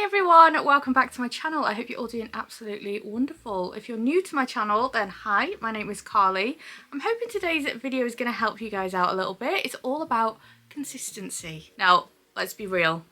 Hi everyone, welcome back to my channel. I hope you're all doing absolutely wonderful. If you're new to my channel, then hi, my name is Carly. I'm hoping today's video is going to help you guys out a little bit. It's all about consistency. Now, let's be real.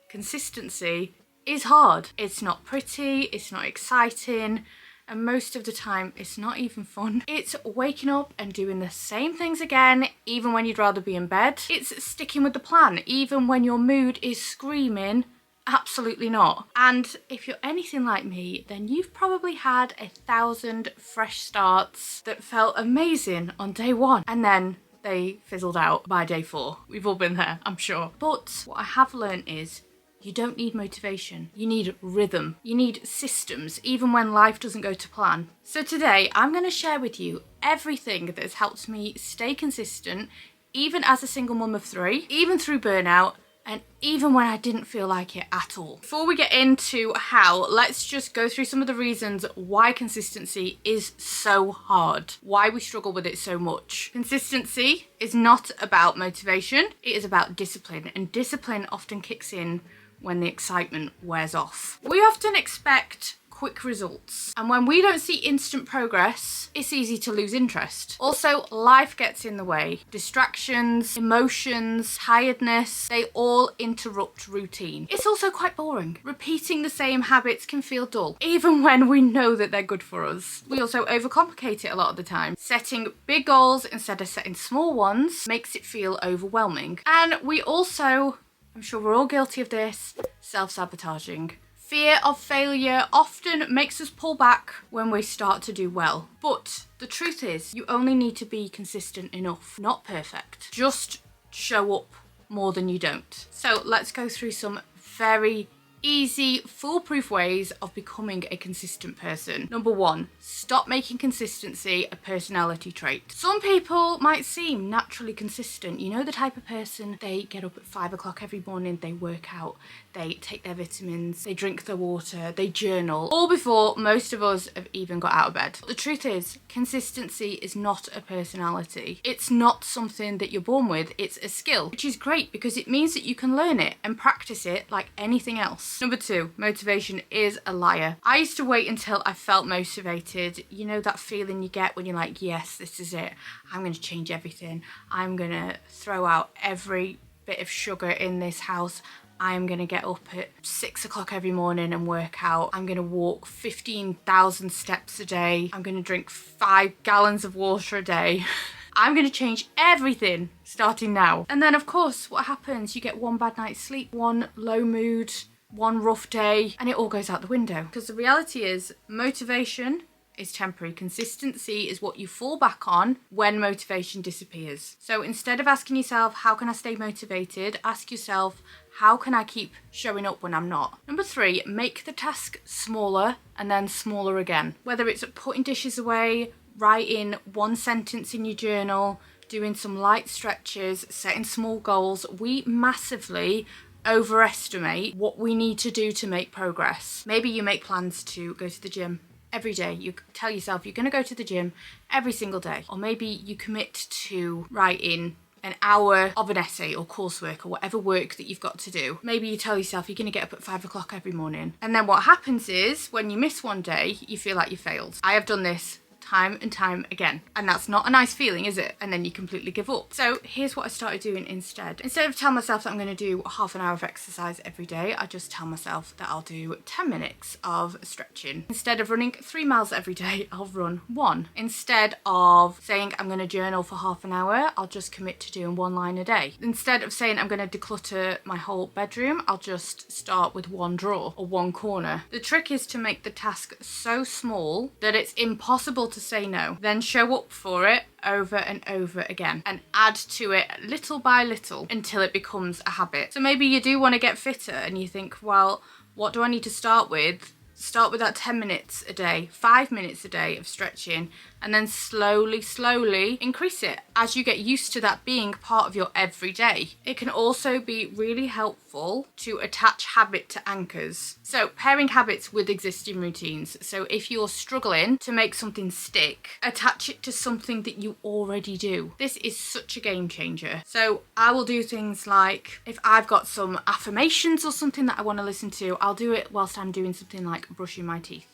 Consistency is hard. It's not pretty, it's not exciting, and most of the time it's not even fun. It's waking up and doing the same things again, even when you'd rather be in bed. It's sticking with the plan, even when your mood is screaming absolutely not. And if you're anything like me, then you've probably had 1,000 fresh starts that felt amazing on day one, and then they fizzled out by day 4. We've all been there, I'm sure. But what I have learned is you don't need motivation. You need rhythm. You need systems, even when life doesn't go to plan. So today, I'm going to share with you everything that has helped me stay consistent, even as a single mum of 3, even through burnout, and even when I didn't feel like it at all. Before we get into how, let's just go through some of the reasons why consistency is so hard, why we struggle with it so much. Consistency is not about motivation, it is about discipline, and discipline often kicks in when the excitement wears off. We often expect quick results, and when we don't see instant progress, it's easy to lose interest. Also, life gets in the way. Distractions, emotions, tiredness, they all interrupt routine. It's also quite boring. Repeating the same habits can feel dull, even when we know that they're good for us. We also overcomplicate it a lot of the time. Setting big goals instead of setting small ones makes it feel overwhelming. And we also, I'm sure we're all guilty of this, self-sabotaging. Fear of failure often makes us pull back when we start to do well. But the truth is, you only need to be consistent enough, not perfect. Just show up more than you don't. So let's go through some very easy, foolproof ways of becoming a consistent person. Number 1, stop making consistency a personality trait. Some people might seem naturally consistent. You know, the type of person, they get up at 5 o'clock every morning, they work out, they take their vitamins, they drink their water, they journal, all before most of us have even got out of bed. But the truth is, consistency is not a personality. It's not something that you're born with, it's a skill, which is great because it means that you can learn it and practice it like anything else. Number 2, motivation is a liar. I used to wait until I felt motivated. You know that feeling you get when you're like, yes, this is it. I'm going to change everything. I'm going to throw out every bit of sugar in this house. I'm going to get up at 6 o'clock every morning and work out. I'm going to walk 15,000 steps a day. I'm going to drink 5 gallons of water a day. I'm going to change everything starting now. And then of course, what happens? You get one bad night's sleep, one low mood, one rough day, and it all goes out the window. Because the reality is, motivation is temporary. Consistency is what you fall back on when motivation disappears. So instead of asking yourself, how can I stay motivated? Ask yourself, how can I keep showing up when I'm not? Number 3, make the task smaller and then smaller again. Whether it's putting dishes away, writing 1 sentence in your journal, doing some light stretches, setting small goals, we massively overestimate what we need to do to make progress. Maybe you make plans to go to the gym every day. You tell yourself you're going to go to the gym every single day. Or maybe you commit to writing an hour of an essay or coursework or whatever work that you've got to do. Maybe you tell yourself you're going to get up at 5 o'clock every morning. And then what happens is, when you miss one day, you feel like you failed. I have done this time and time again, and that's not a nice feeling, is it? And then you completely give up. So here's what I started doing instead. Instead of telling myself that I'm going to do half an hour of exercise every day, I just tell myself that I'll do 10 minutes of stretching. Instead of running 3 miles every day, I'll run 1. Instead of saying I'm going to journal for half an hour, I'll just commit to doing 1 line a day. Instead of saying I'm going to declutter my whole bedroom, I'll just start with 1 drawer or 1 corner. The trick is to make the task so small that it's impossible to say no, then show up for it over and over again and add to it little by little until it becomes a habit. So maybe you do want to get fitter and you think, well, what do I need to start with Start with that 10 minutes a day, 5 minutes a day of stretching, and then slowly increase it as you get used to that being part of your everyday. It can also be really helpful to attach habit to anchors. So pairing habits with existing routines. So if you're struggling to make something stick, attach it to something that you already do. This is such a game changer. So I will do things like, if I've got some affirmations or something that I want to listen to, I'll do it whilst I'm doing something like brushing my teeth.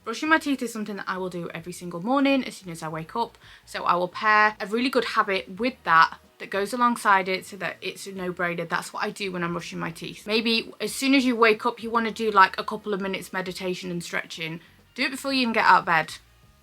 Brushing my teeth is something that I will do every single morning as soon as I wake up. So I will pair a really good habit with that goes alongside it so that it's a no-brainer. That's what I do when I'm brushing my teeth. Maybe as soon as you wake up, you want to do like a couple of minutes meditation and stretching. Do it before you even get out of bed.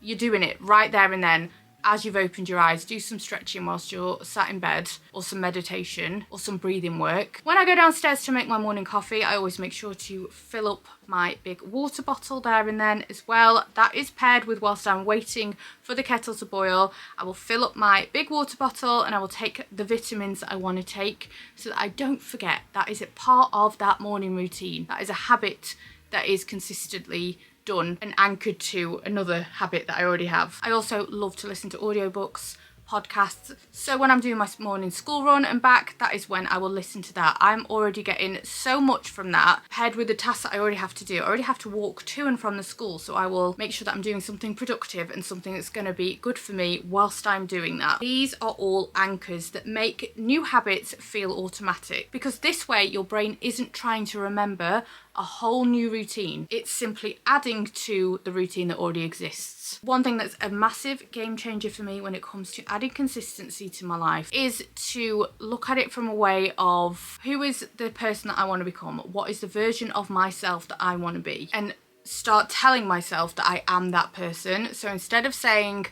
You're doing it right there and then. As you've opened your eyes, do some stretching whilst you're sat in bed, or some meditation, or some breathing work. When I go downstairs to make my morning coffee, I always make sure to fill up my big water bottle there and then as well. That is paired with, whilst I'm waiting for the kettle to boil, I will fill up my big water bottle and I will take the vitamins that I want to take so that I don't forget. That is a part of that morning routine. That is a habit that is consistently done and anchored to another habit that I already have. I also love to listen to audiobooks, podcasts. So when I'm doing my morning school run and back, that is when I will listen to that. I'm already getting so much from that, paired with the tasks that I already have to do. I already have to walk to and from the school, so I will make sure that I'm doing something productive and something that's going to be good for me whilst I'm doing that. These are all anchors that make new habits feel automatic, because this way your brain isn't trying to remember a whole new routine. It's simply adding to the routine that already exists. One thing that's a massive game changer for me when it comes to adding consistency to my life is to look at it from a way of, who is the person that I want to become? What is the version of myself that I want to be? And start telling myself that I am that person. So instead of saying,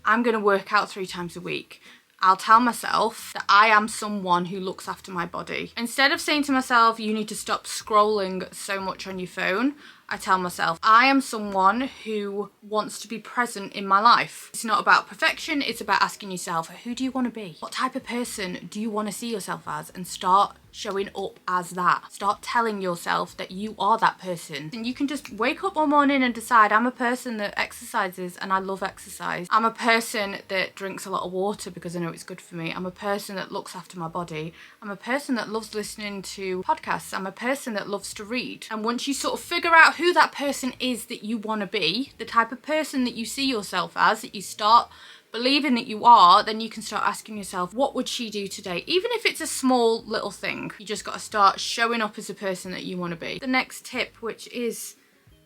I'm going to work out 3 times a week, I'll tell myself that I am someone who looks after my body. Instead of saying to myself, you need to stop scrolling so much on your phone, I tell myself, I am someone who wants to be present in my life. It's not about perfection, it's about asking yourself, who do you want to be? What type of person do you want to see yourself as? And start showing up as that. Start telling yourself that you are that person. And you can just wake up one morning and decide, I'm a person that exercises and I love exercise. I'm a person that drinks a lot of water because I know it's good for me. I'm a person that looks after my body. I'm a person that loves listening to podcasts. I'm a person that loves to read. And once you sort of figure out who that person is that you want to be, the type of person that you see yourself as, that you start believing that you are, then you can start asking yourself, what would she do today? Even if it's a small little thing, you just got to start showing up as a person that you want to be. The next tip, which is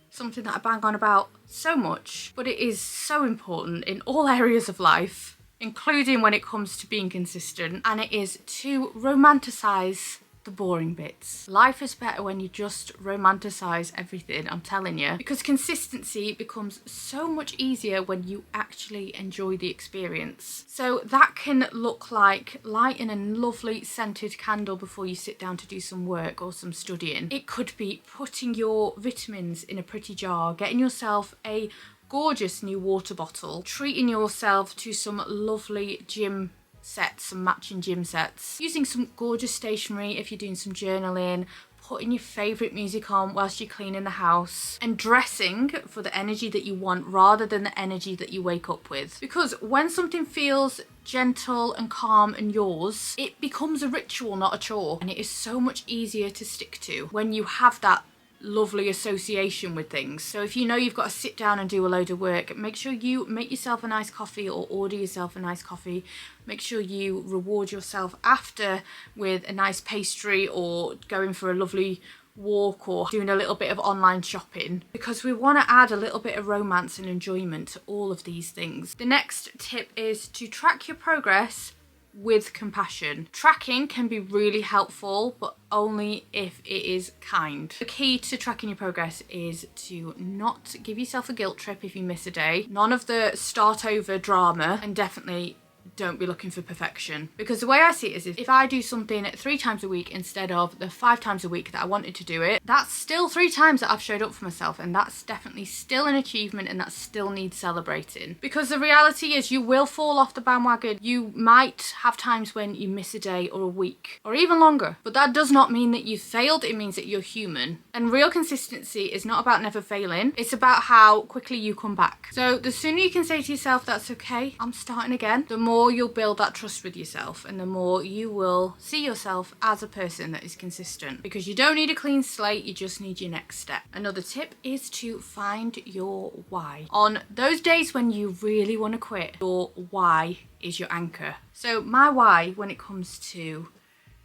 something that I bang on about so much, but it is so important in all areas of life, including when it comes to being consistent, and it is to romanticize the boring bits. Life is better when you just romanticize everything, I'm telling you, because consistency becomes so much easier when you actually enjoy the experience. So that can look like lighting a lovely scented candle before you sit down to do some work or some studying. It could be putting your vitamins in a pretty jar, getting yourself a gorgeous new water bottle, treating yourself to some lovely gym sets, some matching gym sets, using some gorgeous stationery if you're doing some journaling, putting your favourite music on whilst you're cleaning the house, and dressing for the energy that you want rather than the energy that you wake up with. Because when something feels gentle and calm and yours, it becomes a ritual, not a chore, and it is so much easier to stick to when you have that lovely association with things. So if you know you've got to sit down and do a load of work, make sure you make yourself a nice coffee or order yourself a nice coffee. Make sure you reward yourself after with a nice pastry or going for a lovely walk or doing a little bit of online shopping, because we want to add a little bit of romance and enjoyment to all of these things. The next tip is to track your progress with compassion. Tracking can be really helpful, but only if it is kind. The key to tracking your progress is to not give yourself a guilt trip if you miss a day. None of the start over drama, and definitely don't be looking for perfection. Because the way I see it is if I do something 3 times a week instead of the 5 times a week that I wanted to do it, that's still 3 times that I've showed up for myself, and that's definitely still an achievement, and that still needs celebrating. Because the reality is you will fall off the bandwagon. You might have times when you miss a day or a week or even longer, but that does not mean that you failed. It means that you're human. And real consistency is not about never failing. It's about how quickly you come back. So the sooner you can say to yourself, that's okay, I'm starting again, the more you'll build that trust with yourself, and the more you will see yourself as a person that is consistent. Because you don't need a clean slate, you just need your next step. Another tip is to find your why. On those days when you really want to quit, your why is your anchor. So my why when it comes to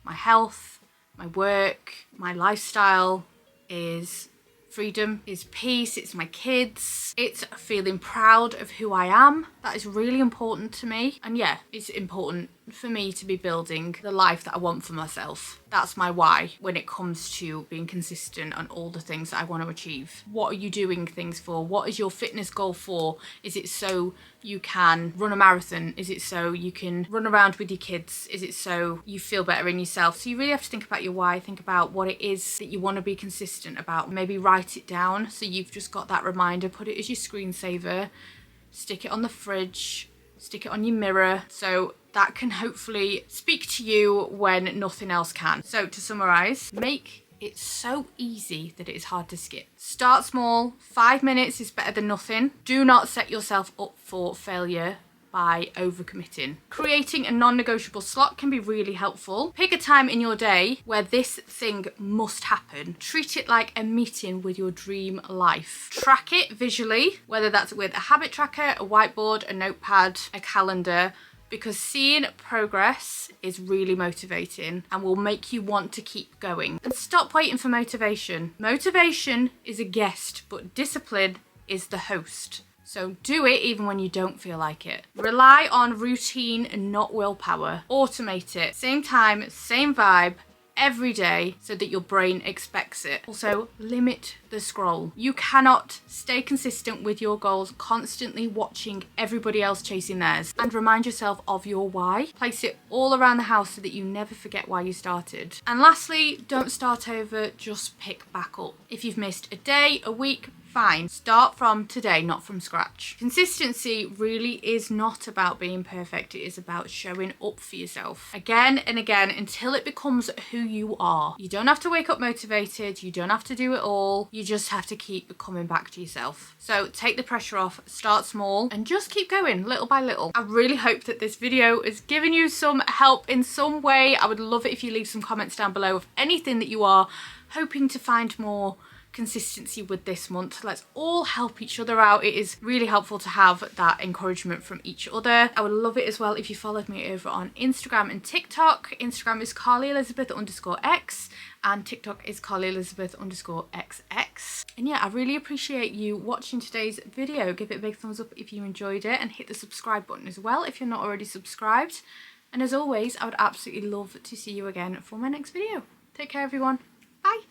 my health, my work, my lifestyle is freedom, is peace, it's my kids, it's feeling proud of who I am. That is really important to me. And yeah, it's important for me to be building the life that I want for myself. That's my why when it comes to being consistent on all the things that I want to achieve. What are you doing things for? What is your fitness goal for? Is it so you can run a marathon? Is it so you can run around with your kids? Is it so you feel better in yourself? So you really have to think about your why, think about what it is that you want to be consistent about. Maybe write it down so you've just got that reminder, put it as your screensaver, stick it on the fridge, stick it on your mirror, so that can hopefully speak to you when nothing else can. So to summarise, make it so easy that it is hard to skip. Start small, 5 minutes is better than nothing. Do not set yourself up for failure by overcommitting. Creating a non-negotiable slot can be really helpful. Pick a time in your day where this thing must happen. Treat it like a meeting with your dream life. Track it visually, whether that's with a habit tracker, a whiteboard, a notepad, a calendar, because seeing progress is really motivating and will make you want to keep going. And stop waiting for motivation. Motivation is a guest, but discipline is the host. So do it even when you don't feel like it. Rely on routine and not willpower. Automate it. Same time, same vibe, every day so that your brain expects it. Also, limit the scroll. You cannot stay consistent with your goals constantly watching everybody else chasing theirs. And remind yourself of your why. Place it all around the house so that you never forget why you started. And lastly, don't start over, just pick back up. If you've missed a day, a week, fine. Start from today, not from scratch. Consistency really is not about being perfect. It is about showing up for yourself again and again until it becomes who you are. You don't have to wake up motivated. You don't have to do it all. You just have to keep coming back to yourself. So take the pressure off, start small, and just keep going little by little. I really hope that this video has given you some help in some way. I would love it if you leave some comments down below of anything that you are hoping to find more consistency with this month. Let's all help each other out. It is really helpful to have that encouragement from each other. I would love it as well if you followed me over on Instagram and TikTok. Instagram is CarlyElizabeth_X and TikTok is CarlyElizabeth_XX. And yeah, I really appreciate you watching today's video. Give it a big thumbs up if you enjoyed it, and hit the subscribe button as well if you're not already subscribed. And as always, I would absolutely love to see you again for my next video. Take care, everyone. Bye.